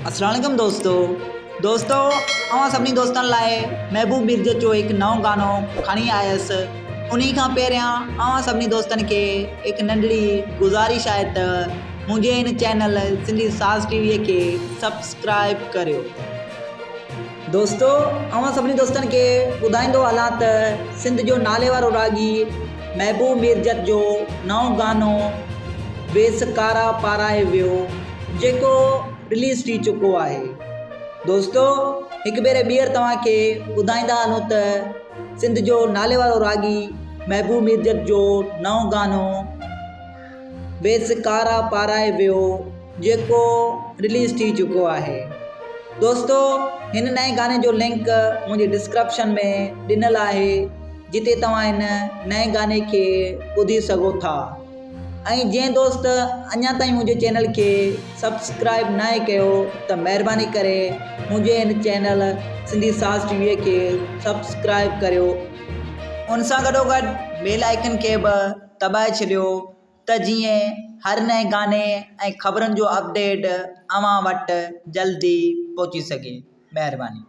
अस्सलाम वालेकुम दोस्तों अवां सभिनी दोस्तनि लाइ महबूब मिर्ज़ा जो हिकु नओं गानो खणी आयसि। उन्ही खां पहिरियां अवां सभिनी दोस्तनि खे हिकु नंढड़ी गुज़ारिश आहे त मुंहिंजे हिन चैनल सिंधी साज़ टीवीअ खे सब्सक्राइब करियो। दोस्तों अवां सभिनी दोस्तनि खे ॿुधाईंदो हलां त सिंध जो नाले वारो रागी महबूब मिर्ज़ा जो नओं गानो बेसकारा पाराए वियो जेको रिलीज़ थी चुको आहे। दोस्तों हिकु भेरे ॿीहर तव्हांखे ॿुधाईंदा हलूं त सिंध जो नाले वारो रागी महबूब मिर्ज़ा जो नओं गानो बेसकारा पाराए वियो जेको रिलीज़ थी चुको आहे। दोस्तों हिन नए गाने जो लिंक मुंहिंजे डिस्क्रिप्शन में ॾिनल आहे जिते तव्हां हिन नए गाने खे ॿुधी सघो था। ऐं जंहिं दोस्त अञा ताईं मुंहिंजे चैनल खे सब्सक्राइब न कयो त महिरबानी करे मुंहिंजे हिन चैनल सिंधी साज़ टीवीअ खे सब्सक्राइब करियो। उन सां गॾोगॾु बेल आइकन खे बि दॿाए छॾियो त जीअं हर नए गाने ऐं ख़बरुनि जो अपडेट अव्हां वटि जल्दी पहुची सघे। महिरबानी।